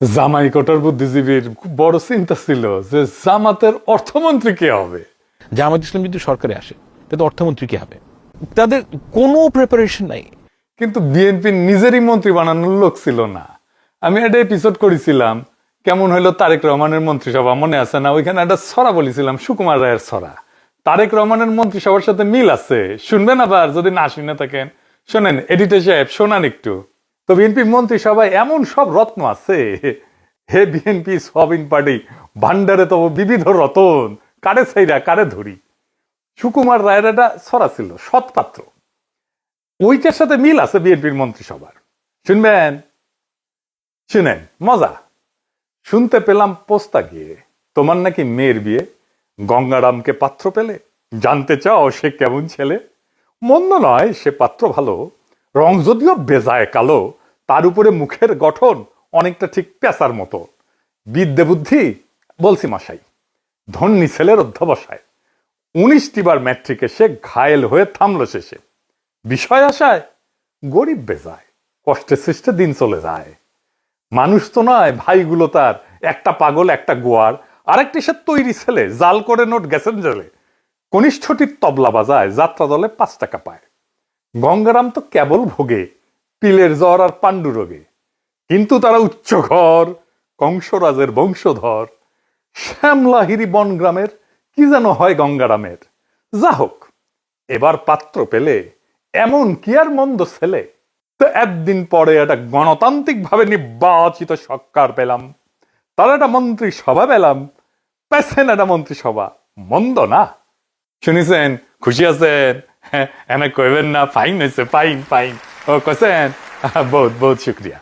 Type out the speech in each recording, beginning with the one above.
জামাই কোটার বুদ্ধিজীবীর খুব বড় চিন্তা ছিল যে জামাতের অর্থমন্ত্রী কে হবে। জামাত ইসলাম যদি সরকারে আসে তাতে অর্থমন্ত্রী কি হবে? তাদের কোনো প্রিপারেশন নাই। কিন্তু বিএনপি নিজেরই মন্ত্রী বানানোর লোক ছিল না। আমি একটা এপিসোড করেছিলাম কেমন হইলো তারেক রহমানের মন্ত্রিসভা, মনে আছে না? ওইখানে একটা ছড়া বলেছিলাম, সুকুমার রায়ের ছড়া। তারেক রহমানের মন্ত্রিসভার সাথে মিল আছে, শুনবেন আবার যদি না শুনে থাকেন শোনেন। এডিটর সাহেব শোনান একটু। তো বিএনপি মন্ত্রিসভায় এমন সব রত্ন আছে, হে বিএনপি সোয়াবিন পার্টি ভান্ডারে তব বিবিধ রতন, কারে ছাইরা কারে ধরি। সুকুমার রায়ের একটা ছড়া ছিল, সৎপাত্র। ওইটার সাথে মিল আছে বিএনপির মন্ত্রিসভার। শুনবেন, শুনেন মজা। শুনতে পেলাম পোস্তা গিয়ে তোমার নাকি মেয়ের বিয়ে, গঙ্গারামকে পাত্র পেলে, জানতে চাও সে কেমন ছেলে। মন্দ নয় সে পাত্র ভালো, রং যদিও বেজায় কালো, তার উপরে মুখের গঠন অনেকটা ঠিক পেঁচার মতো। বিদ্যে বুদ্ধি বলছি মশাই, ধন্যী ছেলের অধ্যবসায়। 19টি বার ম্যাট্রিকে সে ঘায়েল হয়ে থামলো শেষে। বিষয় আশায় গরিব বেজায়, কষ্টে সৃষ্টে দিন চলে যায়। মানুষ তো নয় ভাইগুলো তার, একটা পাগল একটা গোয়ার, আরেকটি সে তৈরি ছেলে, জাল করে নোট গেছেন জেলে। কনিষ্ঠটির তবলা বাজায়, যাত্রা দলে 5 টাকা পায়। গঙ্গারাম তো কেবল ভোগে পিলের জ্বর আর পাণ্ডু রোগে। কিন্তু তারা উচ্চ ঘর, কংসরাজের বংশধর। শ্যামলাহিরি বনগ্রামের কি যেন হয় গঙ্গারামের। যা হোক, এবার পাত্র পেলে এমন কি আর মন্দ ছেলে। তো একদিন পরে একটা গণতান্ত্রিক ভাবে নির্বাচিত সরকার পেলাম, তার একটা মন্ত্রিসভা পেলাম। পেছেন একটা মন্ত্রিসভা, মন্দ না। শুনিছেন, খুশি আছেন? হ্যাঁ, এনে কইবেন না ফাইন হয়েছে, ফাইন ফাইন। ও কছেন, বহুত বহুত শুক্রিয়া।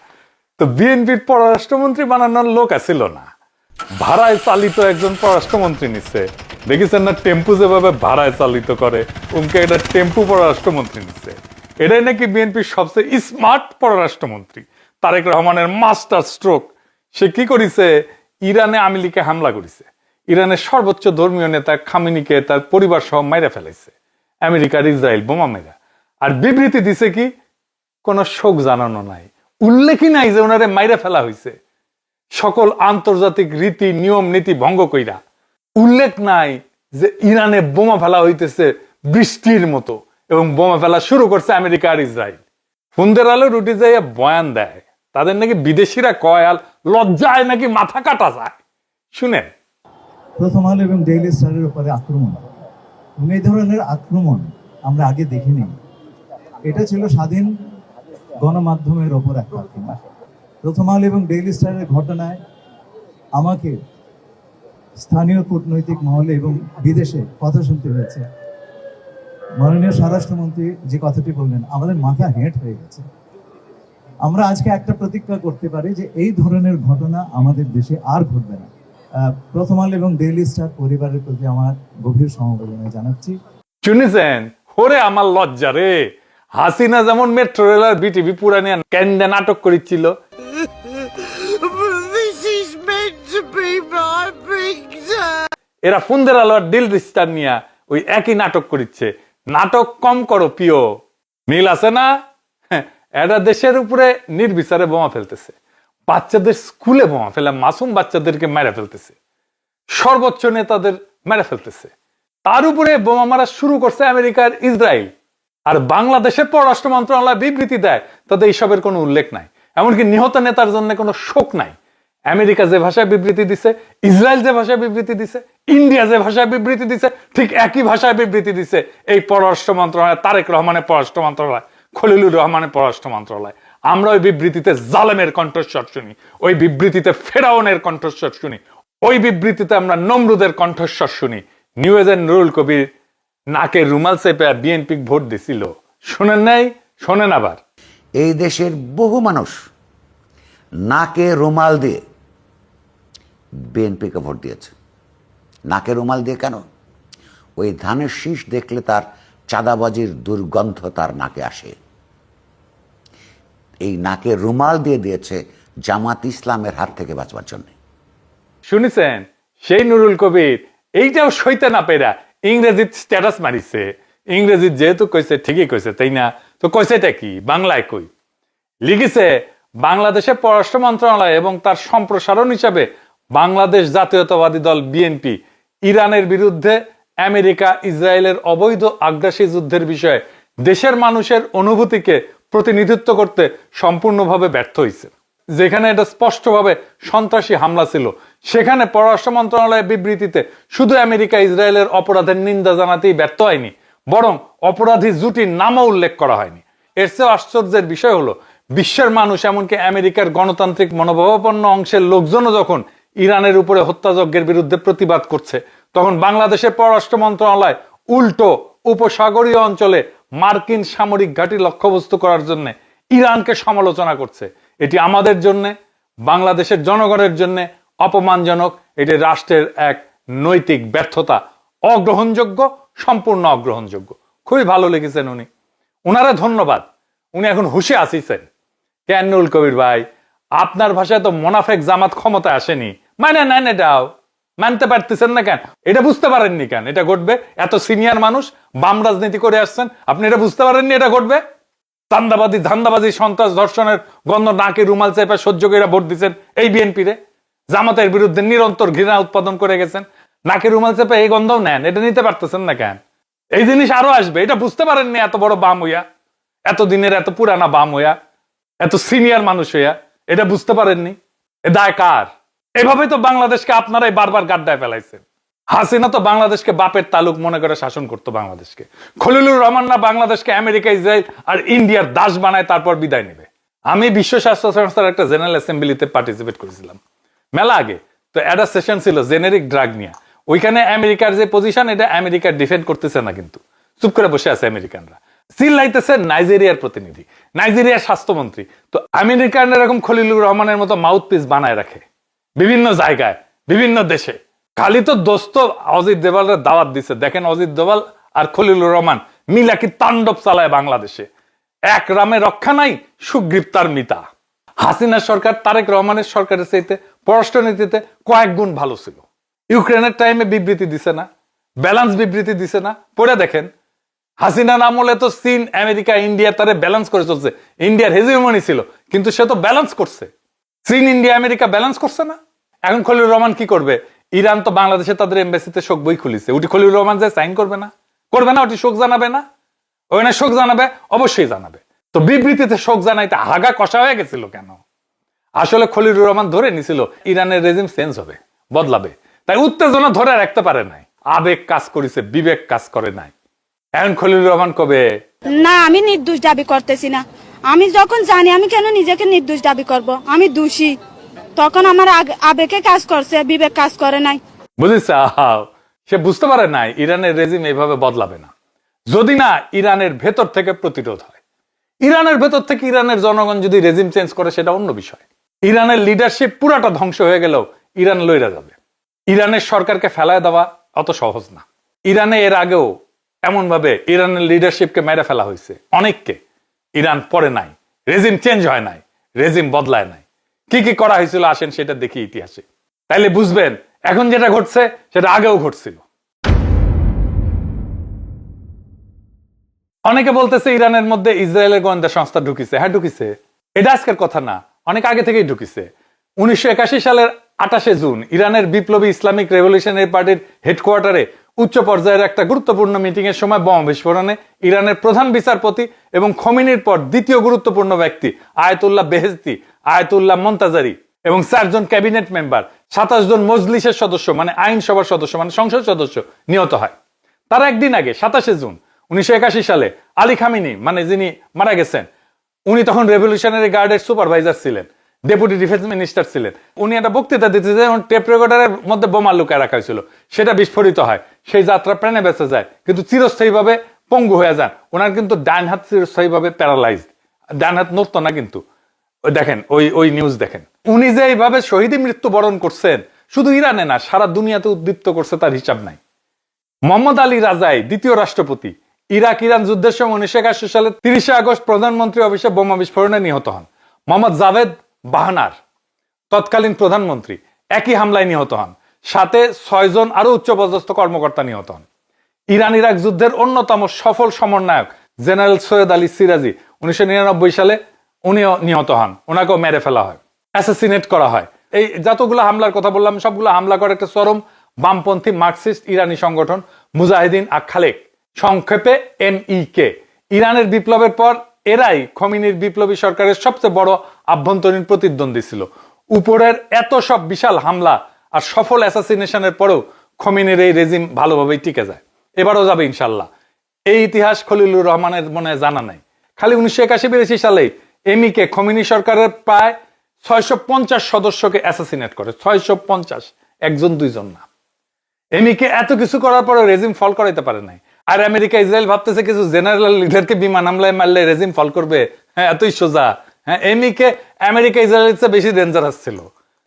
তো বিএনপির পররাষ্ট্রমন্ত্রী বানানোর লোক আছিল না, ভাড়ায় চালিত একজন পররাষ্ট্রমন্ত্রী নিচ্ছে। দেখেছেন না টেম্পু যেভাবে ভাড়ায় চালিত করে, উনকে এটা টেম্পু পররাষ্ট্রমন্ত্রী নিচ্ছে। এটাই নাকি বিএনপির সবচেয়ে স্মার্ট পররাষ্ট্রমন্ত্রী। তারেক রহমানের মাস্টার স্ট্রোক। সে কি করেছে, ইরানে আওয়ামী লীগে হামলা করেছে, ইরানের সর্বোচ্চ ধর্মীয় নেতা খামেনিকে তার পরিবার সহ মাইরা ফেলাইছে আমেরিকার ইসরায়েল বোমা মেরা। আর বিবৃতি দিছে কি, কোন শোক জানানো নাই, উল্লেখই নাই যে ওনারে মাইরা ফেলা হয়েছে। সকল আন্তর্জাতিক রীতি নিয়ম নীতি ভঙ্গ কইরা। উল্লেখ নাই যে ইরানে বোমা ফেলা হইতেছে বৃষ্টির মতো, এবং বোমা ফেলা শুরু করছে আমেরিকা আর ইসরায়েল। ফুন্দের আলো রুটি যাইয়া বয়ান দেয়, তাদের নাকি বিদেশিরা কয় আর লজ্জায় নাকি মাথা কাটা যায়। শুনেন। প্রথম আলো এবং ডেইলি স্টারের উপরে আক্রমণ, এবং এই ধরনের আক্রমণ আমরা আগে দেখিনি। এটা ছিল স্বাধীন গণমাধ্যমের ওপর একটা আক্রমণ। প্রথম আলো এবং ডেইলি স্টারের ঘটনায় আমাকে স্থানীয় কূটনৈতিক মহলে এবং বিদেশে কথা শুনতে হয়েছে। মাননীয় স্বরাষ্ট্রমন্ত্রী যে কথাটি বললেন, আমাদের মাথা হেঁট হয়ে গেছে। আমরা আজকে একটা প্রতিজ্ঞা করতে পারি যে এই ধরনের ঘটনা আমাদের দেশে আর ঘটবে না। প্রথম আলো এবং ডেইলি স্টার পরিবারের প্রতি আমার গভীর সমবেদনা জানাচ্ছি। শুনেছেন, ওরে আমার লজ্জা রে। হাসিনা যেমন মেট্রো রেল আর বিটিভি পুরানিয়া ক্যান্ডে নাটক করেছিল, এরা ফুন্দের আলো আর দিল রিস্টার নিয়া ওই একই নাটক করিচ্ছে। নাটক কম করো প্রিয়, মিল আছে না? এরা দেশের উপরে নির্বিচারে বোমা ফেলতেছে, বাচ্চাদের স্কুলে বোমা ফেলে, মাসুম বাচ্চাদেরকে মেরে ফেলতেছে, সর্বোচ্চ নেতাদের মেরে ফেলতেছে। তার উপরে বোমা মারা শুরু করছে আমেরিকার ইসরায়েল। আর বাংলাদেশের পররাষ্ট্র মন্ত্রণালয় বিবৃতি দেয়, তাদের এইসবের কোনো উল্লেখ নাই, এমনকি নিহত নেতার জন্য কোনো শোক নাই। আমেরিকা যে ভাষায় বিবৃতি দিছে, ইসরায়েল যে ভাষায় বিবৃতি দিছে, ইন্ডিয়া যে ভাষায় বিবৃতি দিছে, ঠিক একই ভাষায় বিবৃতি দিছে এই পররাষ্ট্র মন্ত্রণালয়, তারেক রহমানের পররাষ্ট্র মন্ত্রণালয়, খলিলুর রহমানের পররাষ্ট্র মন্ত্রণালয়। আমরা ওই বিবৃতিতে জালেমের কণ্ঠস্বর শুনি, ওই বিবৃতিতে ফেরাউনের কণ্ঠস্বর শুনি, ওই বিবৃতিতে আমরা নমরুদের কণ্ঠস্বর শুনি। নিউ এজেন্ট নুরুল কবির নাকে রুমাল চেপে বিএনপি ভোট দিছিল, শোনেন নাই? শোনেন আবার। এই দেশের বহু মানুষ নাকে রুমাল দিয়ে বিএনপিকে ভোট দিয়েছে। নাকে রুমাল দিয়ে কেন? ওই ধানের শীষ দেখলে তার চাঁদাবাজির দুর্গন্ধ তার নাকে আসে। এই নাকে রুমাল দিয়ে দিয়েছে জামাত ইসলামের হাত থেকে বাঁচবার জন্য। শুনেছেন, সেই নুরুল কবির এইটাও সইতে না পেরা ইংরেজির স্ট্যাটাস মারিছে। ইংরেজি যেহেতু কইছে ঠিকই কইছে, তাই না? তো কইছেটা কি, বাংলায় কই লিখেছে, বাংলাদেশের পররাষ্ট্র মন্ত্রণালয় এবং তার সম্প্রসারণ হিসাবে বাংলাদেশ জাতীয়তাবাদী দল বিএনপি ইরানের বিরুদ্ধে আমেরিকা ইসরায়েলের অবৈধ আগ্রাসী যুদ্ধের বিষয়ে দেশের মানুষের অনুভূতিকে প্রতিনিধিত্ব করতে সম্পূর্ণভাবে ব্যর্থ হয়েছে। যেখানে এটা স্পষ্টভাবে সন্ত্রাসী হামলা ছিল, সেখানে পররাষ্ট্র মন্ত্রণালয়ের বিবৃতিতে শুধু আমেরিকা ইসরায়েলের অপরাধের নিন্দা জানাতেই ব্যর্থ হয়নি, বরং অপরাধী জুটির নামও উল্লেখ করা হয়নি। এর চেয়ে আশ্চর্যের বিষয় হলো, বিশ্বের মানুষ এমনকি আমেরিকার গণতান্ত্রিক মনোভাবাপন্ন অংশের লোকজনও যখন ইরানের উপরে হত্যাযজ্ঞের বিরুদ্ধে প্রতিবাদ করছে, তখন বাংলাদেশের পররাষ্ট্র মন্ত্রণালয় উল্টো উপসাগরীয় অঞ্চলে মার্কিন সামরিক ঘাঁটি লক্ষ্যবস্তু করার জন্য ইরানকে সমালোচনা করছে। এটি আমাদের জন্য, বাংলাদেশের জনগণের জন্য অপমানজনক। এটি রাষ্ট্রের এক নৈতিক ব্যর্থতা, অগ্রহণযোগ্য, সম্পূর্ণ অগ্রহণযোগ্য। খুবই ভালো লিখেছেন উনি, উনারা ধন্যবাদ। উনি এখন হুশে আসিছেন। কেন নুরুল কবির ভাই, আপনার ভাষায় তো মোনাফেক জামাত ক্ষমতায় আসেনি, মানে নেন, এটাও মানতে পারতেছেন না কেন? এটা বুঝতে পারেননি কেন এটা ঘটবে? এত সিনিয়র মানুষ, বাম রাজনীতি করে আসছেন, আপনি এটা বুঝতে পারেননি এটা ঘটবে? চান্দাবাদী, ধান্দাবাজি, সন্ত্রাস, ধর্ষণের গন্ধ নাকে রুমাল চেপে সহ্য করে ভোট দিচ্ছেন এই বিএনপি রে। জামাতের বিরুদ্ধে নিরন্তর ঘৃণা উৎপাদন করে গেছেন, নাকে রুমাল চেপে এই গন্ধও নেন, এটা নিতে পারতেছেন না কেন? এই জিনিস আরো আসবে, এটা বুঝতে পারেননি এত বড় বাম হইয়া, এত দিনের এত পুরানা বাম হইয়া, এত সিনিয়র মানুষ হইয়া এটা বুঝতে পারেননি। এ দায় কার? এভাবে তো বাংলাদেশকে আপনারাই বারবার গাড্ডায় ফেলাইছেন। হাসিনা তো বাংলাদেশকে বাপের তালুক মনে করে শাসন করতো বাংলাদেশকে। খলিলুর রহমানরা বাংলাদেশকে আমেরিকা, ইসরায়েল আর ইন্ডিয়ার দাস বানায় তারপর বিদায় নেবে। আমি বিশ্ব স্বাস্থ্য সংস্থার একটা জেনারেল অ্যাসেম্বলিতে পার্টিসিপেট করেছিলাম মেলা আগে। তো একটা সেশন ছিল জেনেরিক ড্রাগ নিয়ে। ওইখানে আমেরিকার যে পজিশন, এটা আমেরিকা ডিফেন্ড করতেছে না, কিন্তু চুপ করে বসে আছে আমেরিকানরা। চিল্লাইতেছে নাইজেরিয়ার প্রতিনিধি, নাইজেরিয়ার স্বাস্থ্যমন্ত্রী। তো আমেরিকান এরকম খলিলুর রহমানের মতো মাউথ পিস বানায় রাখে বিভিন্ন জায়গায়, বিভিন্ন দেশে। খালি তো দোস্ত অজিত দেওয়ালের দাওয়াত দিছে। দেখেন অজিত দেওয়াল আর খলিলুর রহমান মিলা কি তাণ্ডব চালায় বাংলাদেশে। এক রামে রক্ষা নাই, সুগ্রীপ্তার মিতা। হাসিনার সরকার তারেক রহমানের সরকারের চাইতে পররাষ্ট্রনীতিতে কয়েক গুণ ভালো ছিল। ইউক্রেনের টাইমে বিবৃতি দিছে না, ব্যালেন্স বিবৃতি দিছে না, পড়ে দেখেন। হাসিনার আমলে তো চীন, আমেরিকা, ইন্ডিয়া তারে ব্যালেন্স করে চলছে। ইন্ডিয়ার হেজিমনি ছিল, কিন্তু সে তো ব্যালেন্স করছে। চীন, ইন্ডিয়া, আমেরিকা ব্যালেন্স করছে না। এখন খলিলুর রহমান কি করবে? ইরান তো বাংলাদেশে তাদের এমবাসিতে শোক বই খুলিছে, ওটি খলিলুর রহমান যে সাইন করবে না, করবে না, ওটি শোক জানাবে না? ওখানে শোক জানাবে, অবশ্যই জানাবে। তো বিবৃতিতে শোক জানাইতে হাগা কষা হয়ে গেছিল কেন? আসলে খলিলুর রহমান ধরে নিছিল ইরানের রেজিম চেঞ্জ হবে, বদলাবে, তাই উত্তেজনা ধরে রাখতে পারে নাই। আবেগ কাজ করেছে, বিবেক কাজ করে নাই। এখন খলিলুর রহমান কবে? না, আমি নির্দোষ দাবি করতেছি না। আমি যখন জানি, আমি কেন নিজেকে নির্দোষ দাবি করব? আমি দোষী, তখন আমার আবেগে কাজ করছে, বিবেক কাজ করে নাই। বুঝেছ? সে বুঝতে পারে নাই ইরানের রেজিম এইভাবে বদলাবে না, যদি না ইরানের ভেতর থেকে প্রতিরোধ হয়। ইরানের ভেতর থেকে ইরানের জনগণ যদি রেজিম চেঞ্জ করে, সেটা অন্য বিষয়। ইরানের লিডারশিপ পুরাটা ধ্বংস হয়ে গেলেও ইরান লইরা যাবে। ইরানের সরকারকে ফেলায় দেওয়া অত সহজ না। ইরানে এর আগেও এমন ভাবে ইরানের লিডারশিপকে মেরে ফেলা হয়েছে অনেককে। ইরান পরে নাই, রেজিম চেঞ্জ হয় নাই, রেজিম বদলায় নাই। কি কি করা হয়েছিল আসেন সেটা দেখি ইতিহাসে, তাইলে বুঝবেন এখন যেটা ঘটছে সেটা আগেও ঘটছিল। অনেকে বলতেছে ইরানের মধ্যে ইসরায়েলের গোয়েন্দা সংস্থা ঢুকিছে। হ্যাঁ, ঢুকিছে, এটা আজকের কথা না, অনেক আগে থেকেই ঢুকিছে। 1981 সালের 28শে জুন ইরানের বিপ্লবী ইসলামিক রেভলিউশনারি পার্টির হেডকোয়ার্টারে উচ্চ পর্যায়ের একটা গুরুত্বপূর্ণ মিটিং এর সময় বোমা বিস্ফোরণে ইরানের প্রধান বিচারপতি এবং খোমেনির পর দ্বিতীয় গুরুত্বপূর্ণ ব্যক্তি আয়াতুল্লাহ বেহেশতি, আয়াতুল্লাহ মন্তাজারি এবং 4 জন ক্যাবিনেট মেম্বার, 27 জন মজলিসের সদস্য মানে আইনসভার সদস্য মানে সংসদ সদস্য নিহত হয়। তার একদিন আগে 27শে জুন 1981 সালে আলী খামিনি মানে যিনি মারা গেছেন, উনি তখন রেভলিউশনারি গার্ডের সুপারভাইজার ছিলেন, ডেপুটি ডিফেন্স মিনিস্টার ছিলেন। উনি একটা বক্তৃতা দিতে যায়, টেপ রেকর্ডারের মধ্যে বোমা লুকায় রাখা হয়েছিল, সেটা বিস্ফোরিত হয়। সেই যাত্রা প্রাণে বেঁচে যায়, কিন্তু চিরস্থায়ীভাবে পঙ্গু হয়ে যান। ওনার কিন্তু ডান হাত চিরস্থায়ীভাবে প্যারালাইজড, ডান হাত নড়তো না। কিন্তু দেখেন ওই নিউজ দেখেন। উনি যে এইভাবে শহীদী মৃত্যুবরণ করছেন, শুধু ইরানে না, সারা দুনিয়াতে উদ্দীপ্ত করছে, তার হিসাব নাই। মোহাম্মদ আলী রাজাই দ্বিতীয় রাষ্ট্রপতি ইরাক ইরান যুদ্ধের সময় 1981 সালে 30শে আগস্ট প্রধানমন্ত্রী অফিসে বোমা বিস্ফোরণে নিহত হন। মোহাম্মদ জাভেদ বাহানার তৎকালীন প্রধানমন্ত্রী একই হামলায় নিহত হন। সাথে 6 জন আরো উচ্চপদস্থ কর্মকর্তা নিহত হন। ইরান ইরাক যুদ্ধের অন্যতম সফল সমন্বয়ক জেনারেল সৈয়দ আলী সিরাজি 1999 সালে উনিও নিহত হন, ওনাকেও মেরে ফেলা হয়, অ্যাসাসিনেট করা হয়। এই যতগুলো হামলার কথা বললাম সবগুলো হামলা করে একটা চরম বামপন্থী মার্কসিস্ট ইরানি সংগঠন মুজাহিদিন আখালেক, সংক্ষেপে MEK। ইরানের বিপ্লবের পর এরাই খমিনির বিপ্লবী সরকারের সবচেয়ে বড় আভ্যন্তরীণ প্রতিদ্বন্দ্বী ছিল। উপরের এত সব বিশাল হামলা আর সফল অ্যাসাসিনেশনের পরেও খমিনির এই রেজিম ভালোভাবেই টিকে যায়, এবারও যাবে ইনশাল্লাহ। এই ইতিহাস খলিলুর রহমানের মনে জানা নাই। খালি 1981-82 সালে MEK খমিনি সরকারের প্রায় 650 সদস্যকে অ্যাসাসিনেট করে। 650, একজন দুইজন না। MEK এত কিছু করার পরে রেজিম ফল করাইতে পারে নাই। আর আমেরিকা ইসরায়েল ভাবতেছে কিছু জেনারেল লিডারকে বিমান হামলায় মারলে রেজিম ফল করবে। হ্যাঁ, এতই সোজা। হ্যাঁ, MEK আমেরিকা ইসরায়েলের চেয়ে বেশি ডেঞ্জারাস ছিল,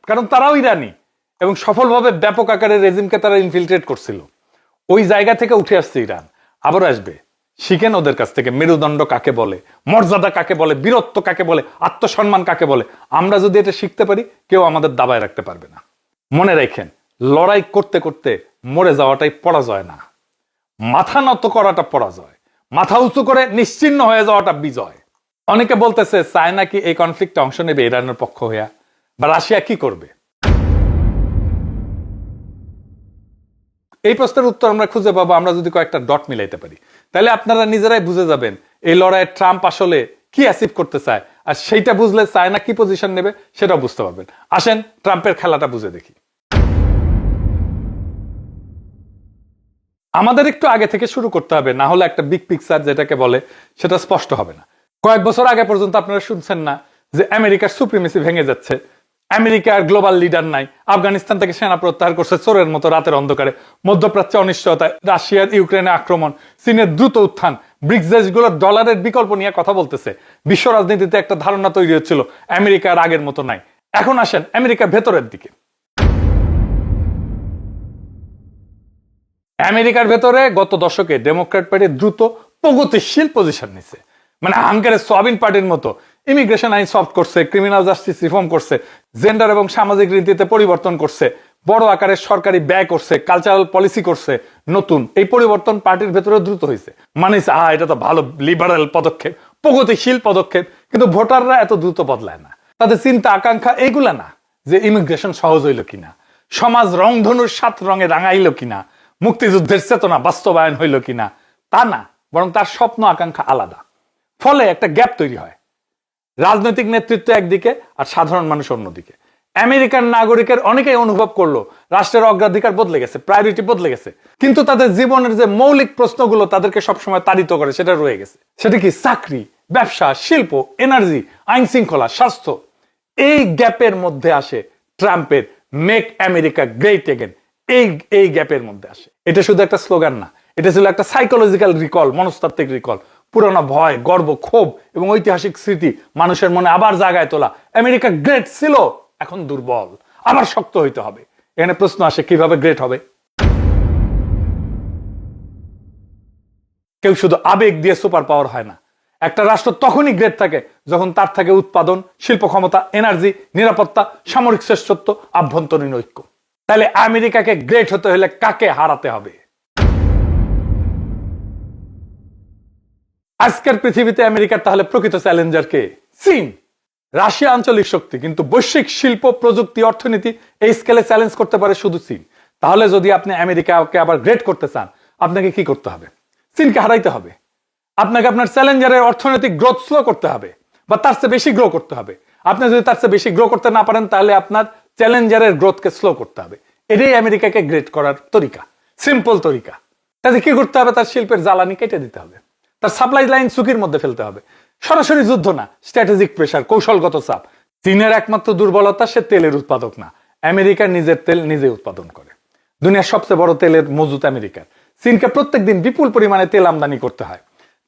কারণ তারাও ইরানি এবং সফলভাবে ব্যাপক আকারে রেজিমকে তারা ইনফিলট্রেট করছিল। ওই জায়গা থেকে উঠে আসছে ইরান, আবার আসবে। শিখেন ওদের কাছ থেকে মেরুদণ্ড কাকে বলে, মর্যাদা কাকে বলে, বীরত্ব কাকে বলে, আত্মসম্মান কাকে বলে। আমরা যদি এটা শিখতে পারি, কেউ আমাদের দাবায় রাখতে পারবে না। মনে রাখেন, লড়াই করতে করতে মরে যাওয়াটাই পরাজয় না, মাথা নত করাটা পরাজয়, মাথা উঁচু করে নিশ্চিহ্ন হয়ে যাওয়াটা বিজয়। অনেকে বলতেছে চায়না কি এই কনফ্লিক্টে অংশ নেবে ইরানের পক্ষ হইয়া, বা রাশিয়া কি করবে? এই প্রশ্নের উত্তর আমরা খুঁজে পাবো আমরা যদি কয়েকটা ডট মিলাইতে পারি। তাহলে আপনারা নিজেরাই বুঝে যাবেন এই লড়াইয়ে ট্রাম্প আসলে কি অ্যাচিভ করতে চায়, আর সেইটা বুঝলে চায়না কি পজিশন নেবে সেটাও বুঝতে পারবেন। আসেন ট্রাম্পের খেলাটা বুঝে দেখি। আমাদের একটু আগে থেকে শুরু করতে হবে, না হলে একটা বিগ পিকচার যেটাকে বলে সেটা স্পষ্ট হবে না। কয়েক বছর আগে পর্যন্ত আপনারা শুনছেন না যে আমেরিকার সুপ্রিমেসি ভেঙে যাচ্ছে, আমেরিকার গ্লোবাল লিডার নাই, আফগানিস্তান থেকে সেনা প্রত্যাহার করছে চোরের মতো রাতের অন্ধকারে, মধ্যপ্রাচ্যে অনিশ্চয়তা, রাশিয়ার ইউক্রেনে আক্রমণ, চীনের দ্রুত উত্থান, ব্রিক্স দেশগুলোর ডলারের বিকল্প নিয়ে কথা বলতেছে। বিশ্ব রাজনীতিতে একটা ধারণা তৈরি হচ্ছিল আমেরিকার আগের মতো নাই। এখন আসেন আমেরিকার ভেতরের দিকে। আমেরিকার ভেতরে গত দশকে ডেমোক্র্যাট পার্টি দ্রুত প্রগতিশীল পজিশন নিছে, মানে হাঙ্গারের সোয়াবিন পার্টির মতো। ইমিগ্রেশন আইন সফট করছে, ক্রিমিনাল জাস্টিস রিফর্ম করছে, জেন্ডার এবং সামাজিক রীতিতে পরিবর্তন করছে, বড় আকারের সরকারি ব্যয় করছে, কালচারাল পলিসি করছে। নতুন এই পরিবর্তন পার্টির ভেতরে দ্রুত হয়েছে, মানে এটা তো ভালো লিবারাল পদক্ষেপ, প্রগতিশীল পদক্ষেপ। কিন্তু ভোটাররা এত দ্রুত বদলায় না, তাদের চিন্তা আকাঙ্ক্ষা এইগুলা না যে ইমিগ্রেশন সহজ হইল কিনা, সমাজ রংধনুর 7 রঙে রাঙাইল কিনা, মুক্তিযুদ্ধের চেতনা বাস্তবায়ন হইল কিনা, তা না, বরং তার স্বপ্ন আকাঙ্ক্ষা আলাদা। ফলে একটা গ্যাপ তৈরি হয়, রাজনৈতিক নেতৃত্ব একদিকে আর সাধারণ মানুষ অন্যদিকে। আমেরিকান নাগরিকের অনেকেই অনুভব করলো রাষ্ট্রের অগ্রাধিকার বদলে গেছে, প্রায়োরিটি বদলে গেছে, কিন্তু তাদের জীবনের যে মৌলিক প্রশ্নগুলো তাদেরকে সবসময় তাড়িত করে সেটা রয়ে গেছে। সেটা কি? চাকরি, ব্যবসা, শিল্প, এনার্জি, আইন শৃঙ্খলা, স্বাস্থ্য। এই গ্যাপের মধ্যে আসে ট্রাম্পের মেক আমেরিকা গ্রেট এগেন। এই গ্যাপের মধ্যে আসে। এটা শুধু একটা স্লোগান না, এটা ছিল একটা সাইকোলজিক্যাল রিকল, মনস্তাত্ত্বিক রিকল। পুরোনো ভয়, গর্ব, ক্ষোভ এবং ঐতিহাসিক স্মৃতি মানুষের মনে আবার জাগায় তোলা। আমেরিকা গ্রেট ছিল, এখন দুর্বল, আবার শক্ত হইতে হবে। এখানে প্রশ্ন আসে কিভাবে গ্রেট হবে? কেউ শুধু আবেগ দিয়ে সুপার পাওয়ার হয় না। একটা রাষ্ট্র তখনই গ্রেট থাকে যখন তার থাকে উৎপাদন, শিল্প ক্ষমতা, এনার্জি, নিরাপত্তা, সামরিক শ্রেষ্ঠত্ব, আভ্যন্তরীণ ঐক্য। তাহলে আমেরিকাকে গ্রেট হতে হলে কাকে হারাতে হবে? আজকের পৃথিবীতে আমেরিকার তাহলে প্রকৃত চ্যালেঞ্জার কে? চীন। রাশিয়া আঞ্চলিক শক্তি, কিন্তু বৈশ্বিক শিল্প, প্রযুক্তি, অর্থনীতি এই স্কেলে চ্যালেঞ্জ করতে পারে শুধু চীন। তাহলে যদি আপনি আমেরিকাকে আবার গ্রেট করতে চান, আপনাকে কি করতে হবে? চীনকে হারাইতে হবে। আপনাকে আপনার চ্যালেঞ্জারের অর্থনৈতিক গ্রোথ স্লো করতে হবে, বা তার চেয়ে বেশি গ্রো করতে হবে। আপনি যদি তার চেয়ে বেশি গ্রো করতে না পারেন, তাহলে আপনার চ্যালেঞ্জারের গ্রোথকে স্লো করতে হবে। এটাই আমেরিকাকে গ্রেট করার তরিকা, সিম্পল তরিকা। তাতে কি করতে হবে? তার শিল্পের জ্বালানি কেটে দিতে হবে, তার সাপ্লাই লাইন ঝুঁকির মধ্যে ফেলতে হবে। সরাসরি যুদ্ধ না, স্ট্র্যাটেজিক প্রেসার, কৌশলগত চাপ। চীনের একমাত্র দুর্বলতা সে তেলের উৎপাদক না, আমেরিকা নিজের তেল নিজে উৎপাদন করে। দুনিয়ার সবচেয়ে বড় তেলের মজুত আমেরিকার। চীনকে প্রত্যেকদিন বিপুল পরিমাণে তেল আমদানি করতে হয়।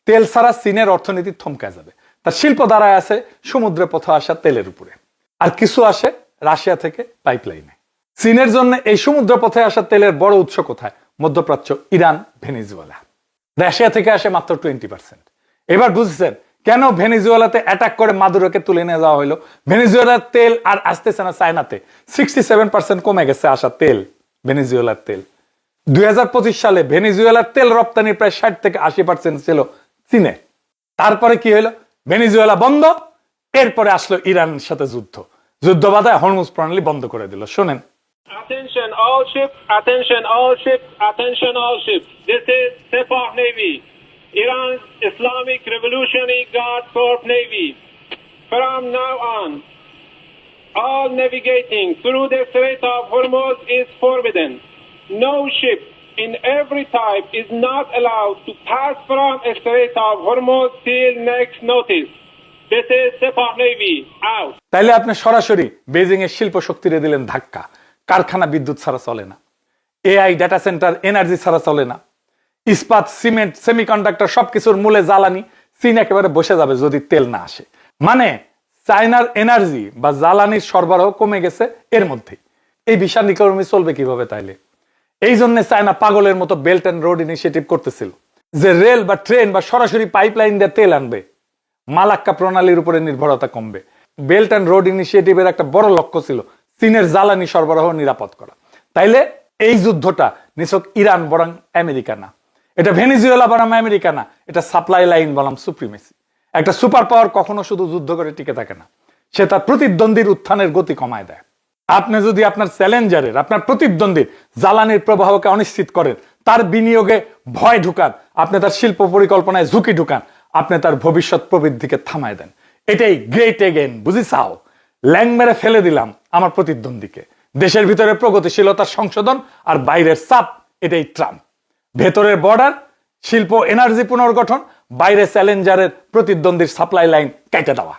তেল ছাড়া চীনের অর্থনীতি থমকে যাবে। তার শিল্প দাঁড়ায় আছে সমুদ্রে পথে আসা তেলের উপরে, আর কিছু আসে রাশিয়া থেকে পাইপলাইনে। চীনের জন্য এই সমুদ্র পথে আসা তেলের বড় উৎস কোথায়? মধ্যপ্রাচ্য, ইরান, ভেনেজুয়েলা। রাশিয়া থেকে আসে মাত্র 20%। এবার বুঝছেন কেন ভেনেজুয়েলাতে অ্যাটাক করে মাদুরোকে তুলে নিয়ে যাওয়া হলো? ভেনেজুয়েলার তেল আর আসতেছে না চায়নাতে। 67% কমে গেছে আসা তেল, ভেনেজুয়েলার তেল। 2025 সালে ভেনেজুয়েলার তেল রপ্তানির প্রায় 60 থেকে 80% ছিল চীনে। তারপরে কি হলো? ভেনেজুয়েলা বন্ধ, এরপরে আসলো ইরানের সাথে যুদ্ধ বাধায় হরমুজ প্রণালী বন্ধ করে দিল। শোনেন, Attention all ships, attention all ships, attention all ships. This is Sepah Navy, Iran's Islamic Revolutionary Guard Corps Navy. From now on, all navigating through the Strait of Hormuz is forbidden. No ship in every type is not allowed to pass from the Strait of Hormuz till next notice. This is Sepah Navy, out. তাইলে আপনি সরাসরি Beijing এর শিল্প শক্তিরে দিলেন ধাক্কা। কারখানা বিদ্যুৎ ছাড়া চলে না, এআই ডাটা সেন্টার এনার্জি ছাড়া চলে না, ইস্পাত সিমেন্ট সেমিকন্ডাক্টর সবকিছুর মূলে জ্বালানি। চীন একেবারে বসে যাবে যদি তেল না আসে। মানে চায়নার এনার্জি বা জ্বালানির সরবরাহ কমে গেছে এর মধ্যে। এই বিশাল ইকোনমি চলবে কিভাবে তাইলে? এই জন্য চায়না পাগলের মতো বেল্ট অ্যান্ড রোড ইনিশিয়েটিভ করতেছিল, যে রেল বা ট্রেন বা সরাসরি পাইপলাইন দিয়ে তেল আনবে, মালাক্কা প্রণালীর উপরে নির্ভরতা কমবে। বেল্ট অ্যান্ড রোড ইনিশিয়েটিভের একটা বড় লক্ষ্য ছিল চীনের জ্বালানি সরবরাহ নিরাপদ করা। তাইলে এই যুদ্ধটা নিছক ইরান বরং আমেরিকা না, এটা ভেনিজুয়েলা বরং আমেরিকা না, এটা সাপ্লাই লাইন বরং সুপ্রিমেসি। একটা সুপার পাওয়ার কখনো শুধু যুদ্ধ করে টিকে থাকে না, সে তার প্রতিদ্বন্দ্বীর উত্থানের গতি কমায় দেয়। আপনি যদি আপনার চ্যালেঞ্জারের, আপনার প্রতিদ্বন্দ্বীর জ্বালানির প্রবাহকে অনিশ্চিত করেন, তার বিনিয়োগে ভয় ঢুকান, আপনি তার শিল্প পরিকল্পনায় ঝুঁকি ঢুকান, আপনি তার ভবিষ্যৎ প্রবৃদ্ধিকে থামায় দেন। এটাই গ্রেট এগেইন, বুঝিছাও? ল্যাং মেরে ফেলে দিলাম আমার প্রতিদ্বন্দ্বীকে। দেশের ভিতরে প্রগতিশীলতার সংশোধন আর বাইরের চাপ, এটাই ট্রাম্প। ভেতরের বর্ডার, শিল্প এনার্জি পুনর্গঠন, বাইরে চ্যালেঞ্জারের প্রতিদ্বন্দ্বীর সাপ্লাই লাইন কেটে দেওয়া।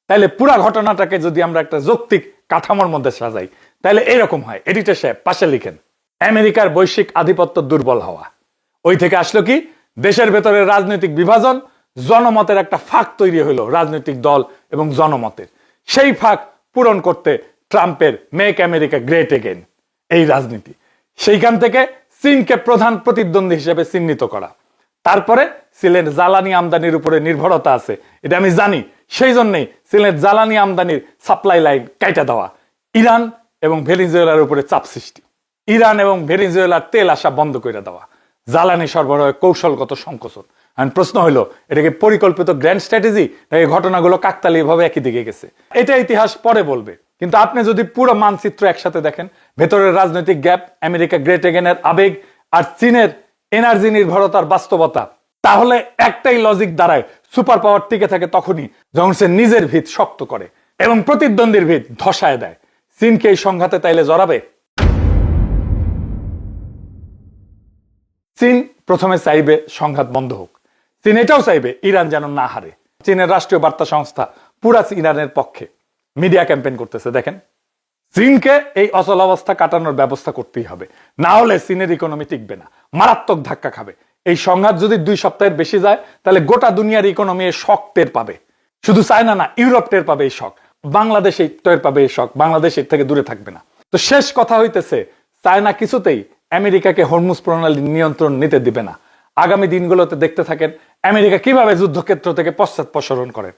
তাইলে পুরা ঘটনাটাকে যদি আমরা একটা যৌক্তিক কাঠামোর মধ্যে সাজাই, তাহলে এরকম হয়। এডিটর সাহেব পাশে লিখেন, আমেরিকার বৈশ্বিক আধিপত্য দুর্বল হওয়া। ওই থেকে আসলো কি? দেশের ভেতরে রাজনৈতিক বিভাজন, জনমতের একটা ফাঁক তৈরি হলো রাজনৈতিক দল এবং জনমতের। সেই ফাঁক পূরণ করতে ট্রাম্পের মেক আমেরিকা গ্রেট এগেইন এই রাজনীতি। সেইখান থেকে চীনকে প্রধান প্রতিদ্বন্দ্বী হিসেবে চিহ্নিত করা। তারপরে চীনের জ্বালানি আমদানির উপরে নির্ভরতা আছে, এটা আমি জানি, সেই জন্যই চীনের জ্বালানি আমদানির সাপ্লাই লাইন কাটা দেওয়া। ইরান এবং ভেনিজুয়েলার উপরে চাপ সৃষ্টি, ইরান এবং ভেনিজুয়েলার তেল আসা বন্ধ করে দেওয়া, জ্বালানি সরবরাহে কৌশলগত সংকোচন। আর প্রশ্ন হলো, এটা কি পরিকল্পিত গ্র্যান্ড স্ট্র্যাটেজি নাকি ঘটনাগুলো কাকতালীয় ভাবে একই দিকে গেছে? এটা ইতিহাস পরে বলবে। কিন্তু আপনি যদি পুরো মানচিত্র একসাথে দেখেন, ভেতরের রাজনৈতিক গ্যাপ, আমেরিকা গ্রেট এগেইনের আবেগ আর চীনের এনার্জি নির্ভরতার বাস্তবতা, তাহলে একটাই লজিক দাঁড়ায়, সুপার পাওয়ার টিকে থাকে তখনই যখন সে নিজের ভিত শক্ত করে এবং প্রতিদ্বন্দ্বীর ভিত ধসায় দেয়। চীনকে এই সংঘাতে তাইলে জড়াবে? চীন প্রথমে চাইবে সংঘাত বন্ধ হোক। চীন এটাও চাইবে ইরান যেন না হারে। চীনের রাষ্ট্রীয় বার্তা সংস্থা পুরা ইরানের পক্ষে মিডিয়া ক্যাম্পেইন করতেছে। দেখেন, চীনকে এই অচল অবস্থা কাটানোর ব্যবস্থা করতেই হবে, না হলে চীনের ইকোনমি টিকবে না, মারাত্মক ধাক্কা খাবে। এই সংঘাত যদি 2 সপ্তাহের বেশি যায়, তাহলে গোটা দুনিয়ার ইকোনমি এই শক টের পাবে। শুধু চায়না না, ইউরোপ টের পাবে এই শক, বাংলাদেশ টের পাবে এই শক, বাংলাদেশ এর থেকে দূরে থাকবে না। তো শেষ কথা হইতেছে, চায়না কিছুতেই আমেরিকাকে হরমুজ প্রণালী নিয়ন্ত্রণ নিতে দিবে না। আগামী দিনগুলোতে দেখতে থাকেন আমেরিকা কিভাবে যুদ্ধক্ষেত্র থেকে পশ্চাৎপসরণ করে।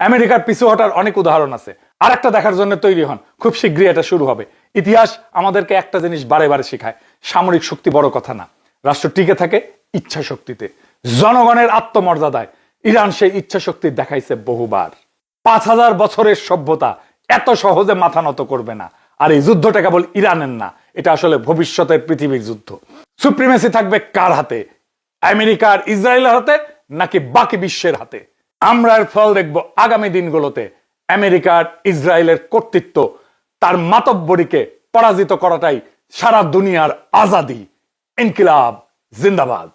আমেরিকার পিছু হটার অনেক উদাহরণ আছে, আরেকটা দেখার জন্য তৈরি হন। খুব শীঘ্রই এটা শুরু হবে। ইতিহাস আমাদেরকে একটা জিনিস বারে বারে শেখায়, সামরিক শক্তি বড় কথা না, রাষ্ট্র টিকে থাকে ইচ্ছা শক্তিতে, জনগণের আত্মমর্যাদায়। ইরান সেই ইচ্ছা শক্তি দেখাইছে বহুবার। 5000 বছরের সভ্যতা এত সহজে মাথা নত করবে না। আর এই যুদ্ধটা কেবল ইরানের না, এটা আসলে ভবিষ্যতের পৃথিবীর যুদ্ধ। সুপ্রিমেসি থাকবে কার হাতে? আমেরিকা আর ইসরায়েলের হাতে নাকি বাকি বিশ্বের হাতে? আমরা এর ফল দেখব আগামী দিনগুলোতে। আমেরিকা আর ইসরায়েলের কর্তৃত্ব, তার মাতব্বরীকে পরাজিত করাটাই সারা দুনিয়ার আজাদি। ইনকিলাব জিন্দাবাদ।